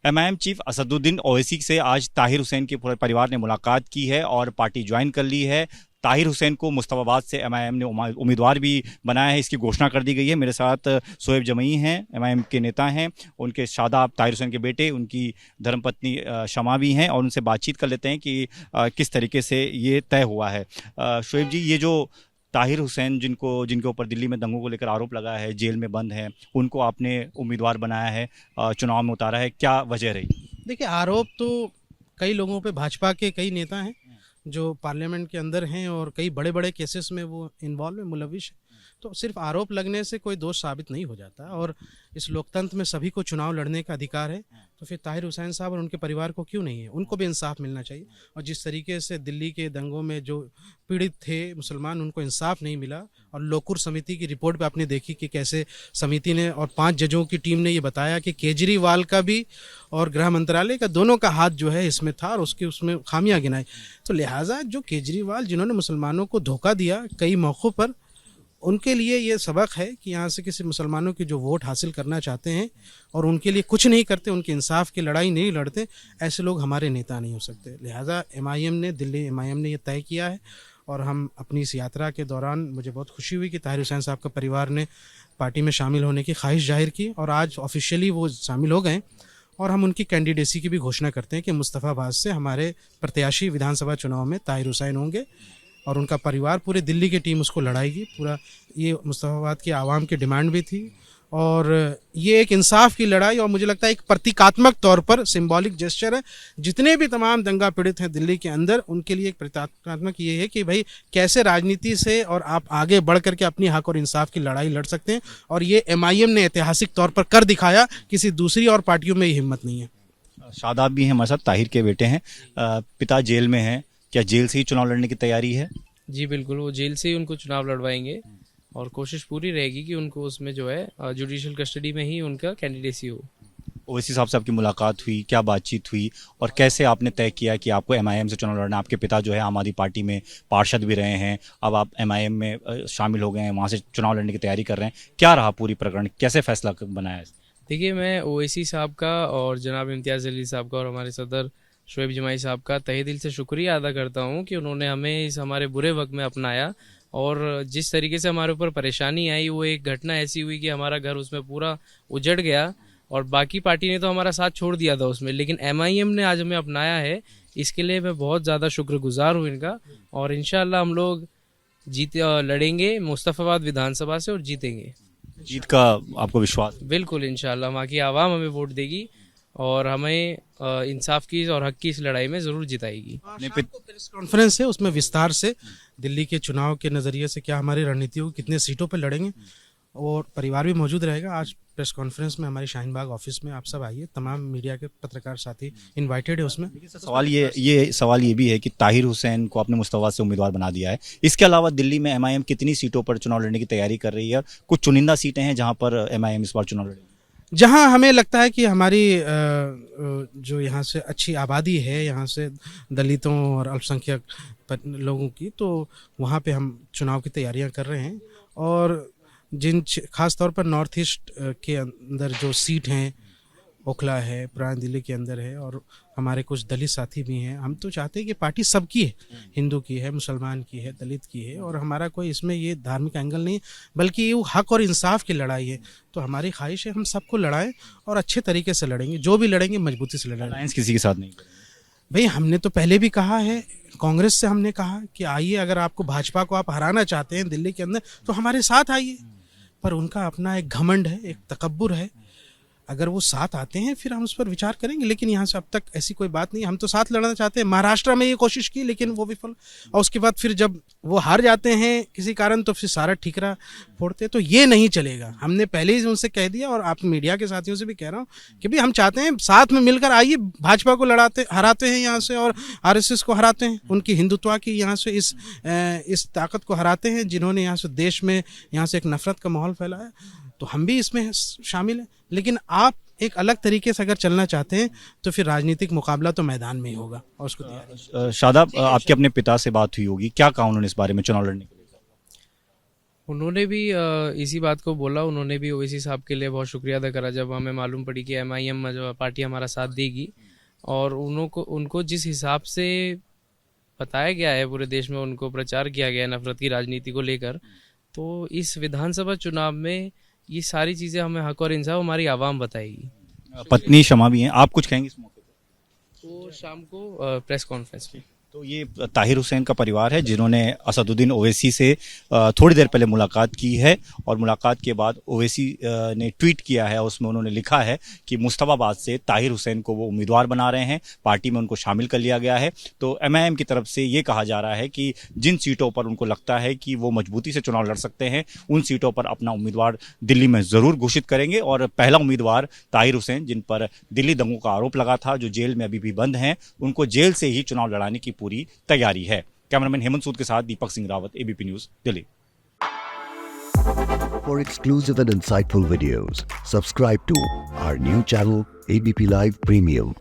MIM chief Asaduddin Owaisi से आज ताहिर हुसैन के पूरे परिवार ने मुलाकात की है और पार्टी ज्वाइन कर ली है। ताहिर हुसैन को मुस्तफाबाद से एमआईएम ने उम्मीदवार भी बनाया है, इसकी घोषणा कर दी गई है। मेरे साथ शोएब जमई हैं, एमआईएम के नेता हैं, उनके शादाब ताहिर हुसैन के बेटे, उनकी धर्मपत्नी शमा भी हैं और उनसे बातचीत कर लेते हैं कि किस तरीके से ये तय हुआ है। शोएब जी, ये जो ताहिर हुसैन जिनके ऊपर दिल्ली में दंगों को लेकर आरोप लगा है, जेल में बंद है, उनको आपने उम्मीदवार बनाया है, चुनाव में उतारा है, क्या वजह रही? देखिए, आरोप तो कई लोगों पे भाजपा के कई नेता हैं जो पार्लियामेंट के अंदर हैं और कई बड़े बड़े केसेस में वो इन्वॉल्व है, मुलविस है। तो सिर्फ आरोप लगने से कोई दोष साबित नहीं हो जाता और इस लोकतंत्र में सभी को चुनाव लड़ने का अधिकार है। तो फिर ताहिर हुसैन साहब और उनके परिवार को क्यों नहीं है? उनको भी इंसाफ मिलना चाहिए। और जिस तरीके से दिल्ली के दंगों में जो पीड़ित थे मुसलमान, उनको इंसाफ नहीं मिला और लोकुर समिति की रिपोर्ट पे आपने देखी कि कैसे समिति ने और 5 जजों की टीम ने ये बताया कि केजरीवाल का भी और गृह मंत्रालय का दोनों का हाथ जो है इसमें था और उसमें खामियां गिनाई। तो लिहाजा जो केजरीवाल जिन्होंने मुसलमानों को धोखा दिया कई मौक़ों पर, उनके लिए ये सबक है कि यहाँ से किसी मुसलमानों की जो वोट हासिल करना चाहते हैं और उनके लिए कुछ नहीं करते, उनके इंसाफ की लड़ाई नहीं लड़ते, ऐसे लोग हमारे नेता नहीं हो सकते। लिहाजा दिल्ली एमआईएम ने ये तय किया है और हम अपनी इस यात्रा के दौरान मुझे बहुत खुशी हुई कि ताहिर हुसैन साहब का परिवार ने पार्टी में शामिल होने की ख्वाहिश जाहिर की और आज ऑफिशियली वो शामिल हो गए और हम उनकी कैंडिडेसी की भी घोषणा करते हैं कि मुस्तफाबाद से हमारे प्रत्याशी विधानसभा चुनाव में ताहिर हुसैन होंगे और उनका परिवार, पूरे दिल्ली की टीम उसको लड़ाएगी। पूरा ये मुस्तफाबाद की आवाम की डिमांड भी थी और ये एक इंसाफ की लड़ाई और मुझे लगता है एक प्रतीकात्मक तौर पर सिंबॉलिक जेस्चर है। जितने भी तमाम दंगा पीड़ित हैं दिल्ली के अंदर, उनके लिए एक प्रतीकात्मक ये है कि भाई कैसे राजनीति से और आप आगे बढ़ करके अपनी हक और इंसाफ की लड़ाई लड़ सकते हैं और ये एमआईएम ने ऐतिहासिक तौर पर कर दिखाया। किसी दूसरी और पार्टियों में ये हिम्मत नहीं है। शादाब भी हैं हमारे साथ, ताहिर के बेटे हैं, पिता जेल में हैं, क्या जेल से ही चुनाव लड़ने की तैयारी है? जी बिल्कुल, वो जेल से ही उनको चुनाव लड़वाएंगे और कोशिश पूरी रहेगी कि उनको उसमें जो है जुडिशियल कस्टडी में ही उनका कैंडिडेसी हो। ओवैसी साहब से आपकी मुलाकात हुई, क्या बातचीत हुई और कैसे आपने तय किया कि आपको एमआईएम से चुनाव लड़ना? आपके पिता जो है आम आदमी पार्टी में पार्षद भी रहे हैं, अब आप एमआईएम में शामिल हो गए हैं, वहाँ से चुनाव लड़ने की तैयारी कर रहे हैं, क्या रहा पूरी प्रकरण, कैसे फैसला बनाया? देखिए, मैं ओवैसी साहब का और जनाब इम्तियाज़ अली साहब का और हमारे सदर शोएब जमाई साहब का तहे दिल से शुक्रिया अदा करता हूँ कि उन्होंने हमें इस हमारे बुरे वक्त में अपनाया और जिस तरीके से हमारे ऊपर परेशानी आई, वो एक घटना ऐसी हुई कि हमारा घर उसमें पूरा उजड़ गया और बाकी पार्टी ने तो हमारा साथ छोड़ दिया था उसमें, लेकिन एमआईएम ने आज हमें अपनाया है। इसके लिए मैं बहुत ज़्यादा शुक्रगुजार हूँ इनका और इंशाल्लाह हम लोग लड़ेंगे मुस्तफाबाद विधानसभा से और जीतेंगे। जीत का आपको विश्वास? बिल्कुल, इंशाल्लाह वहाँ की आवाम हमें वोट देगी और हमें इंसाफ की और हक की इस लड़ाई में ज़रूर जिताएगी। प्रेस कॉन्फ्रेंस है, उसमें विस्तार से दिल्ली के चुनाव के नज़रिए से क्या हमारी रणनीति हो, कितने सीटों पर लड़ेंगे और परिवार भी मौजूद रहेगा। आज प्रेस कॉन्फ्रेंस में हमारी शाहीन बाग ऑफिस में आप सब आइए, तमाम मीडिया के पत्रकार साथी इनवाइटेड है उसमें। सवाल ये भी है कि ताहिर हुसैन को आपने मुस्तफा से उम्मीदवार बना दिया है, इसके अलावा दिल्ली में एमआईएम कितनी सीटों पर चुनाव लड़ने की तैयारी कर रही है? कुछ चुनिंदा सीटें हैं जहाँ पर एमआईएम इस बार चुनाव लड़ेगी, जहाँ हमें लगता है कि हमारी जो यहाँ से अच्छी आबादी है, यहाँ से दलितों और अल्पसंख्यक लोगों की, तो वहाँ पे हम चुनाव की तैयारियाँ कर रहे हैं और ख़ास तौर पर नॉर्थ ईस्ट के अंदर जो सीट हैं, ओखला है, पुरानी दिल्ली के अंदर है और हमारे कुछ दलित साथी भी हैं। हम तो चाहते हैं कि पार्टी सबकी है, हिंदू की है, मुसलमान की है, दलित की है और हमारा कोई इसमें ये धार्मिक एंगल नहीं, बल्कि ये हक और इंसाफ की लड़ाई है। तो हमारी ख्वाहिश है हम सबको लड़ाएं और अच्छे तरीके से लड़ेंगे, जो भी लड़ेंगे मजबूती से लड़ेंगे। अलायंस किसी के साथ नहीं? भाई, हमने तो पहले भी कहा है, कांग्रेस से हमने कहा कि आइए, अगर आपको भाजपा को आप हराना चाहते हैं दिल्ली के अंदर तो हमारे साथ आइए, पर उनका अपना एक घमंड है, एक तकब्बुर है। अगर वो साथ आते हैं फिर हम उस पर विचार करेंगे, लेकिन यहाँ से अब तक ऐसी कोई बात नहीं। हम तो साथ लड़ना चाहते हैं। महाराष्ट्र में ये कोशिश की लेकिन वो विफल, और उसके बाद फिर जब वो हार जाते हैं किसी कारण तो फिर सारा ठीकरा फोड़ते हैं। तो ये नहीं चलेगा। हमने पहले ही उनसे कह दिया और आप मीडिया के साथियों से भी कह रहा हूँ कि भाई हम चाहते हैं साथ में मिलकर आइए, भाजपा को हराते हैं यहाँ से और आरएसएस को हराते हैं, उनकी हिंदुत्व की यहाँ से इस ताकत को हराते हैं जिन्होंने यहाँ से देश में यहाँ से एक नफरत का माहौल फैलाया। तो हम भी इसमें शामिल हैं, लेकिन आप एक अलग तरीके से अगर चलना चाहते हैं तो फिर राजनीतिक मुकाबला तो मैदान में ही होगा और उसको शादाब, आपके अपने पिता से बात हुई होगी, क्या कहा उन्होंने इस बारे में चुनाव लड़ने के लिए? उन्होंने भी इसी बात को बोला। उन्होंने भी ओवैसी साहब के लिए बहुत शुक्रिया अदा करा जब हमें मालूम पड़ी कि MIM जो पार्टी हमारा साथ देगी, और उनको जिस हिसाब से बताया गया है पूरे देश में, उनको प्रचार किया गया है नफरत की राजनीति को लेकर, तो इस विधानसभा चुनाव में ये सारी चीज़ें हमें हक और इंसाफ हमारी आवाम बताएगी। पत्नी शमा भी हैं, आप कुछ कहेंगे इस मौके पर? तो शाम को प्रेस कॉन्फ्रेंस में तो ये ताहिर हुसैन का परिवार है जिन्होंने असदुद्दीन ओवैसी से थोड़ी देर पहले मुलाकात की है, और मुलाकात के बाद ओवैसी ने ट्वीट किया है, उसमें उन्होंने लिखा है कि मुस्तफाबाद से ताहिर हुसैन को वो उम्मीदवार बना रहे हैं, पार्टी में उनको शामिल कर लिया गया है। तो MIM की तरफ से ये कहा जा रहा है कि जिन सीटों पर उनको लगता है कि वो मजबूती से चुनाव लड़ सकते हैं, उन सीटों पर अपना उम्मीदवार दिल्ली में ज़रूर घोषित करेंगे। और पहला उम्मीदवार ताहिर हुसैन, जिन पर दिल्ली दंगों का आरोप लगा था, जो जेल में अभी भी बंद हैं, उनको जेल से ही चुनाव लड़ाने की पूरी तैयारी है। कैमरामैन हेमंत सूद के साथ Deepak Singh Rawat, ABP news, Delhi. For exclusive and insightful videos, subscribe to our new channel ABP Live Premium.